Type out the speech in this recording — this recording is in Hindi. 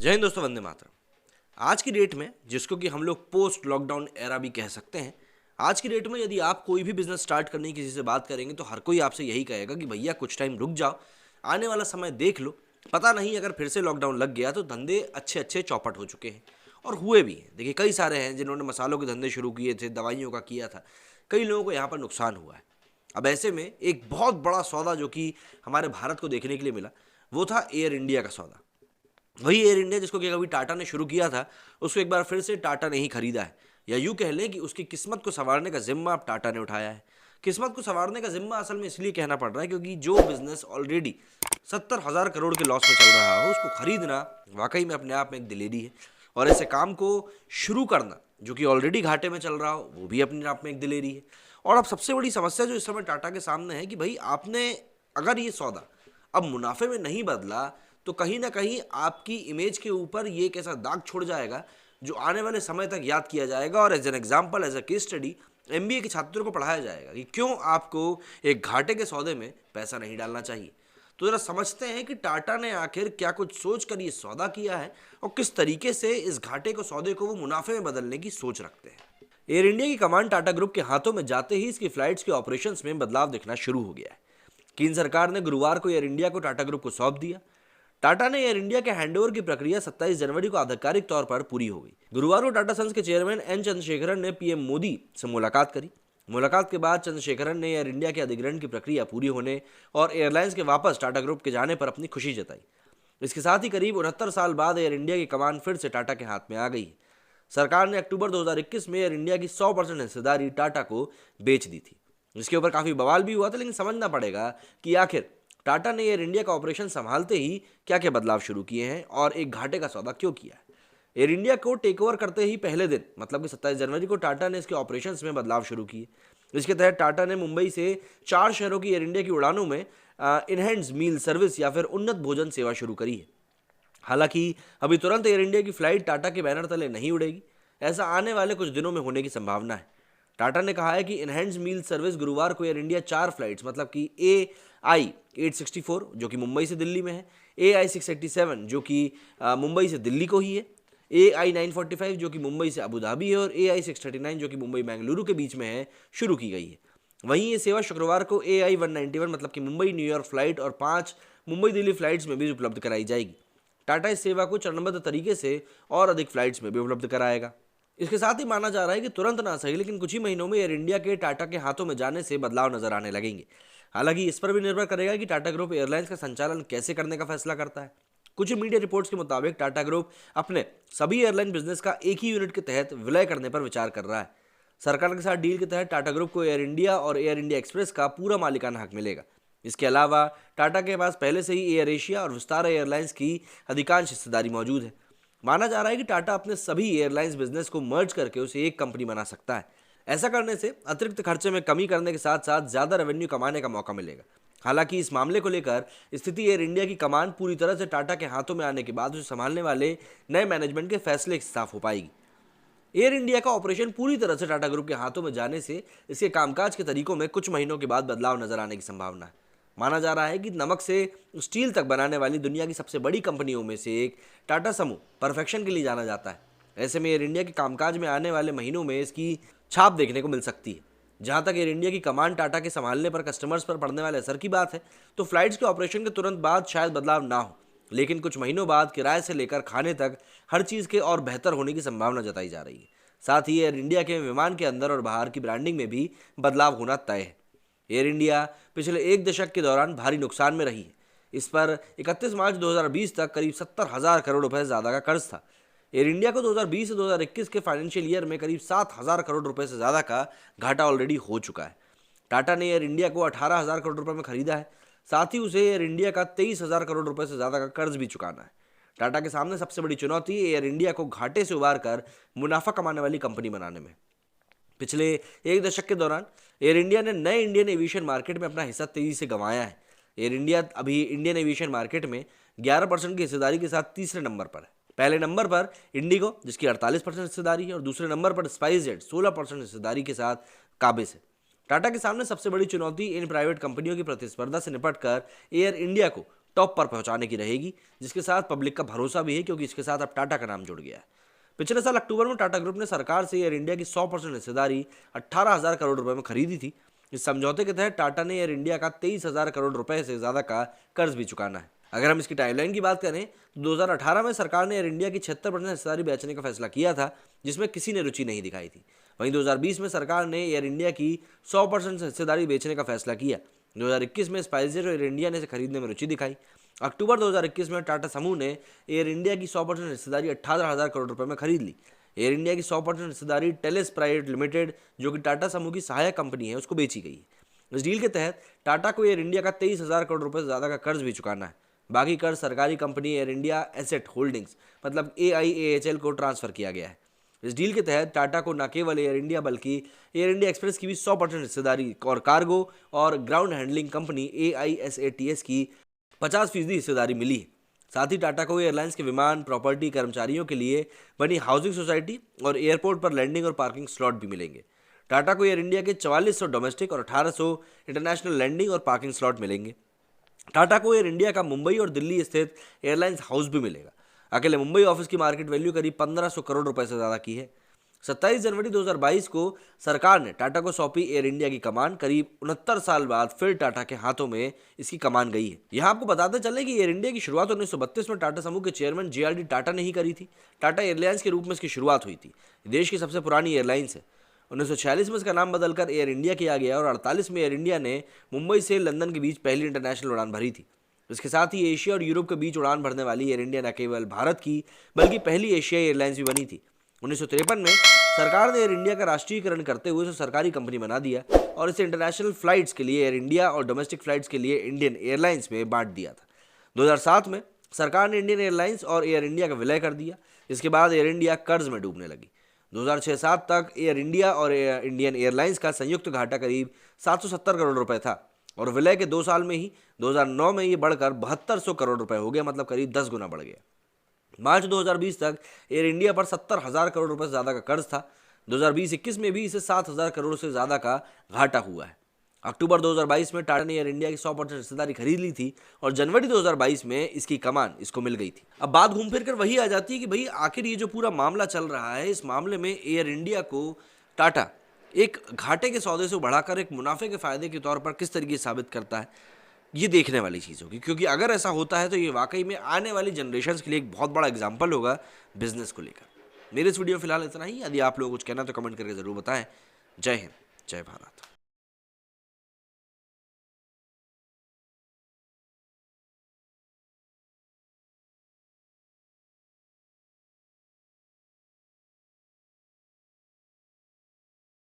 जय हिंद दोस्तों, वंदे मातरम। आज की डेट में, जिसको कि हम लोग पोस्ट लॉकडाउन एरा भी कह सकते हैं, आज की डेट में यदि आप कोई भी बिजनेस स्टार्ट करने की किसी से बात करेंगे तो हर कोई आपसे यही कहेगा कि भैया कुछ टाइम रुक जाओ, आने वाला समय देख लो। पता नहीं अगर फिर से लॉकडाउन लग गया तो धंधे अच्छे अच्छे चौपट हो चुके हैं और हुए भी हैं। देखिए, कई सारे हैं जिन्होंने मसालों के धंधे शुरू किए थे, दवाइयों का किया था। कई लोगों को यहाँ पर नुकसान हुआ है। अब ऐसे में एक बहुत बड़ा सौदा जो कि हमारे भारत को देखने के लिए मिला, वो था एयर इंडिया का सौदा। वही एयर इंडिया जिसको कि कभी टाटा ने शुरू किया था, उसको एक बार फिर से टाटा ने ही खरीदा है। या यूं कह लें कि उसकी किस्मत को संवारने का जिम्मा अब टाटा ने उठाया है। किस्मत को संवारने का जिम्मा असल में इसलिए कहना पड़ रहा है क्योंकि जो बिजनेस ऑलरेडी 70,000 करोड़ के लॉस में चल रहा हो, उसको खरीदना वाकई में अपने आप में एक दिलेरी है। और ऐसे काम को शुरू करना जो कि ऑलरेडी घाटे में चल रहा हो, वो भी अपने आप में एक दिलेरी है। और अब सबसे बड़ी समस्या जो इस समय टाटा के सामने है कि भाई आपने अगर ये सौदा अब मुनाफे में नहीं बदला तो कहीं ना कहीं आपकी इमेज के ऊपर ये एक ऐसा दाग छोड़ जाएगा जो आने वाले समय तक याद किया जाएगा। और as an example, as a case study, MBA के छात्रों को पढ़ाया जाएगा कि क्यों आपको एक घाटे के सौदे में पैसा नहीं डालना चाहिए। तो जरा समझते हैं कि टाटा ने आखिर क्या कुछ सोच कर ये सौदा किया है और किस तरीके से इस घाटे को सौदे को वो मुनाफे में बदलने की सोच रखते हैं। एयर इंडिया की कमान टाटा ग्रुप के हाथों में जाते ही इसकी फ्लाइट्स के ऑपरेशंस में बदलाव दिखना शुरू हो गया है। केंद्र सरकार ने गुरुवार को एयर इंडिया को टाटा ग्रुप को सौंप दिया। टाटा ने एयर इंडिया के हैंडओवर की प्रक्रिया 27 जनवरी को आधिकारिक तौर पर पूरी हो गई। गुरुवार को टाटा सन्स के चेयरमैन एन चंद्रशेखरन ने पीएम मोदी से मुलाकात करी। मुलाकात के बाद चंद्रशेखरन ने एयर इंडिया के अधिग्रहण की प्रक्रिया पूरी होने और एयरलाइंस के वापस टाटा ग्रुप के जाने पर अपनी खुशी जताई। इसके साथ ही करीब 69 साल बाद एयर इंडिया की कमान फिर से टाटा के हाथ में आ गई है। सरकार ने अक्टूबर 2021 में एयर इंडिया की 100% हिस्सेदारी टाटा को बेच दी थी। इसके ऊपर काफी बवाल भी हुआ था, लेकिन समझना पड़ेगा कि आखिर टाटा ने एयर इंडिया का ऑपरेशन संभालते ही क्या क्या बदलाव शुरू किए हैं और एक घाटे का सौदा क्यों किया है। एयर इंडिया को टेक ओवर करते ही पहले दिन मतलब कि 27 जनवरी को टाटा ने इसके ऑपरेशंस में बदलाव शुरू किए। इसके तहत टाटा ने मुंबई से 4 शहरों की एयर इंडिया की उड़ानों में इनहेंड्स मील सर्विस या फिर उन्नत भोजन सेवा शुरू करी है। हालांकि अभी तुरंत एयर इंडिया की फ्लाइट टाटा के बैनर तले नहीं उड़ेगी, ऐसा आने वाले कुछ दिनों में होने की संभावना है। टाटा ने कहा है कि इनहेंड्स मील सर्विस गुरुवार को एयर इंडिया 4 फ्लाइट्स मतलब कि AI-864 जो कि मुंबई से दिल्ली में है, AI-687 जो कि मुंबई से दिल्ली को ही है, AI-945 जो कि मुंबई से अबू धाबी है और AI-639 जो कि मुंबई बेंगलुरु के बीच में है, शुरू की गई है। वहीं ये सेवा शुक्रवार को AI-191 मतलब कि मुंबई न्यूयॉर्क फ्लाइट और 5 मुंबई दिल्ली फ्लाइट्स में भी उपलब्ध कराई जाएगी। टाटा इस सेवा को चरणबद्ध तरीके से और अधिक फ्लाइट्स में भी उपलब्ध कराएगा। इसके साथ ही माना जा रहा है कि तुरंत ना सही लेकिन कुछ ही महीनों में एयर इंडिया के टाटा के हाथों में जाने से बदलाव नजर आने लगेंगे। हालांकि इस पर भी निर्भर करेगा कि टाटा ग्रुप एयरलाइंस का संचालन कैसे करने का फैसला करता है। कुछ मीडिया रिपोर्ट्स के मुताबिक टाटा ग्रुप अपने सभी एयरलाइन बिजनेस का एक ही यूनिट के तहत विलय करने पर विचार कर रहा है। सरकार के साथ डील के तहत टाटा ग्रुप को एयर इंडिया और एयर इंडिया एक्सप्रेस का पूरा मालिकाना हक मिलेगा। इसके अलावा टाटा के पास पहले से ही एयर एशिया और विस्तारा एयरलाइंस की अधिकांश हिस्सेदारी मौजूद है। माना जा रहा है कि टाटा अपने सभी एयरलाइंस बिजनेस को मर्ज करके उसे एक कंपनी बना सकता है। ऐसा करने से अतिरिक्त खर्चे में कमी करने के साथ साथ ज्यादा रेवेन्यू कमाने का मौका मिलेगा। हालांकि इस मामले को लेकर स्थिति एयर इंडिया की कमान पूरी तरह से टाटा के हाथों में आने के बाद उसे संभालने वाले नए मैनेजमेंट के फैसले से साफ हो पाएगी। एयर इंडिया का ऑपरेशन पूरी तरह से टाटा ग्रुप के हाथों में जाने से इसके कामकाज के तरीकों में कुछ महीनों के बाद बदलाव नजर आने की संभावना है। माना जा रहा है कि नमक से स्टील तक बनाने वाली दुनिया की सबसे बड़ी कंपनियों में से एक टाटा समूह परफेक्शन के लिए जाना जाता है। ऐसे में एयर इंडिया के कामकाज में आने वाले महीनों में इसकी छाप देखने को मिल सकती है। जहां तक एयर इंडिया की कमान टाटा के संभालने पर कस्टमर्स पर पड़ने वाले असर की बात है, तो फ्लाइट्स के ऑपरेशन के तुरंत बाद शायद बदलाव ना हो, लेकिन कुछ महीनों बाद किराए से लेकर खाने तक हर चीज़ के और बेहतर होने की संभावना जताई जा रही है। साथ ही एयर इंडिया के विमान के अंदर और बाहर की ब्रांडिंग में भी बदलाव होना तय है। एयर इंडिया पिछले एक दशक के दौरान भारी नुकसान में रही है। इस पर 31 मार्च 2020 तक करीब 70,000 करोड़ रुपए से ज़्यादा का कर्ज था। एयर इंडिया को 2020 से 2021 के फाइनेंशियल ईयर में करीब 7,000 करोड़ रुपए से ज़्यादा का घाटा ऑलरेडी हो चुका है। टाटा ने एयर इंडिया को 18,000 करोड़ रुपए में खरीदा है। साथ ही उसे एयर इंडिया का 23,000 करोड़ रुपए से ज़्यादा का कर्ज भी चुकाना है। टाटा के सामने सबसे बड़ी चुनौती एयर इंडिया को घाटे से उबार कर मुनाफा कमाने वाली कंपनी बनाने में। पिछले एक दशक के दौरान एयर इंडिया ने नए इंडियन एविएशन मार्केट में अपना हिस्सा तेजी से गंवाया है। एयर इंडिया अभी इंडियन एविएशन मार्केट में 11% की हिस्सेदारी के साथ तीसरे नंबर पर है। पहले नंबर पर इंडिगो जिसकी 48% हिस्सेदारी है और दूसरे नंबर पर स्पाइसजेट 16% हिस्सेदारी के साथ काबिज है। टाटा के सामने सबसे बड़ी चुनौती इन प्राइवेट कंपनियों की प्रतिस्पर्धा से निपटकर एयर इंडिया को टॉप पर पहुंचाने की रहेगी, जिसके साथ पब्लिक का भरोसा भी है, क्योंकि इसके साथ अब टाटा का नाम जुड़ गया है। पिछले साल अक्टूबर में टाटा ग्रुप ने सरकार से एयर इंडिया की 100% हिस्सेदारी 18,000 करोड़ रुपए में खरीदी थी। इस समझौते के तहत टाटा ने एयर इंडिया का 23,000 करोड़ रुपए से ज्यादा का कर्ज भी चुकाना है। अगर हम इसकी टाइमलाइन की बात करें तो 2018 में सरकार ने एयर इंडिया की 76% हिस्सेदारी बेचने का फैसला किया था, जिसमें किसी ने रुचि नहीं दिखाई थी। वहीं 2020 में सरकार ने एयर इंडिया की 100% हिस्सेदारी बेचने का फैसला किया। 2021 में स्पाइसजेट और एयर इंडिया ने इसे खरीदने में रुचि दिखाई। अक्टूबर 2021 में टाटा समूह ने एयर इंडिया की 100% हिस्सेदारी 18,000 करोड़ रुपए में खरीद ली। एयर इंडिया की 100% हिस्सेदारी टेलिस प्राइवेट लिमिटेड, जो कि टाटा समूह की सहायक कंपनी है, उसको बेची गई है। इस डील के तहत टाटा को एयर इंडिया का 23,000 करोड़ रुपए से ज़्यादा का कर्ज भी चुकाना है। बाकी कर्ज सरकारी company air India asset holdings मतलब AIAHL को ट्रांसफर किया गया है। इस डील के तहत टाटा को न केवल एयर इंडिया बल्कि एयर इंडिया एक्सप्रेस की भी 100% हिस्सेदारी और कार्गो और ग्राउंड हैंडलिंग कंपनी AISATS की 50% हिस्सेदारी मिली है। साथ ही टाटा को एयरलाइंस के विमान, प्रॉपर्टी, कर्मचारियों के लिए बनी हाउसिंग सोसाइटी और एयरपोर्ट पर लैंडिंग और पार्किंग स्लॉट भी मिलेंगे। टाटा को एयर इंडिया के 4400 डोमेस्टिक और 1800 इंटरनेशनल लैंडिंग और पार्किंग स्लॉट मिलेंगे। टाटा को एयर इंडिया का मुंबई और दिल्ली स्थित एयरलाइंस हाउस भी मिलेगा। अकेले मुंबई ऑफिस की मार्केट वैल्यू करीब 1500 करोड़ रुपए से ज़्यादा की है। 27 जनवरी 2022 को सरकार ने टाटा को सौंपी एयर इंडिया की कमान। करीब 69 साल बाद फिर टाटा के हाथों में इसकी कमान गई है। यहाँ आपको बताते चले कि एयर इंडिया की शुरुआत 1932 में टाटा समूह के चेयरमैन JRD टाटा ने ही करी थी। टाटा एयरलाइंस के रूप में इसकी शुरुआत हुई थी। देश की सबसे पुरानी एयरलाइंस है। 1946 में इसका नाम बदलकर एयर इंडिया किया गया और 48 में एयर इंडिया ने मुंबई से लंदन के बीच पहली इंटरनेशनल उड़ान भरी थी। इसके साथ ही एशिया और यूरोप के बीच उड़ान भरने वाली एयर इंडिया न केवल भारत की बल्कि पहली एशियाई एयरलाइंस भी बनी थी। 1953 में सरकार ने एयर इंडिया का राष्ट्रीयकरण करते हुए इसे सरकारी कंपनी बना दिया और इसे इंटरनेशनल फ्लाइट्स के लिए एयर इंडिया और डोमेस्टिक फ्लाइट्स के लिए इंडियन एयरलाइंस में बांट दिया था। 2007 में सरकार ने इंडियन एयरलाइंस और एयर इंडिया का विलय कर दिया। इसके बाद एयर इंडिया कर्ज में डूबने लगी। 2006-07 तक एयर इंडिया और इंडियन एयरलाइंस का संयुक्त घाटा करीब 770 करोड़ रुपए था और विलय के 2 साल में ही 2009 में ये बढ़कर 7200 करोड़ रुपए हो गया, मतलब करीब 10 गुना बढ़ गया। मार्च 2020 तक एयर इंडिया पर 70,000 करोड़ रुपए से ज़्यादा का कर्ज था। 2020-21 में भी इसे 7,000 करोड़ से ज़्यादा का घाटा हुआ है। अक्टूबर 2022 में टाटा ने एयर इंडिया की 100% हिस्सेदारी खरीद ली थी और जनवरी 2022 में इसकी कमान इसको मिल गई थी। अब बात घूम फिर कर वही आ जाती है कि भाई आखिर ये जो पूरा मामला चल रहा है, इस मामले में एयर इंडिया को टाटा एक घाटे के सौदे से बढ़ाकर एक मुनाफे के फायदे के तौर पर किस तरीके से साबित करता है, ये देखने वाली चीज़ होगी। क्योंकि अगर ऐसा होता है तो ये वाकई में आने वाली जनरेशन्स के लिए एक बहुत बड़ा एग्जाम्पल होगा बिजनेस को लेकर। मेरे इस वीडियो में फिलहाल इतना ही। यदि आप लोगों को कुछ कहना तो कमेंट करके ज़रूर बताएं। जय हिंद, जय भारत।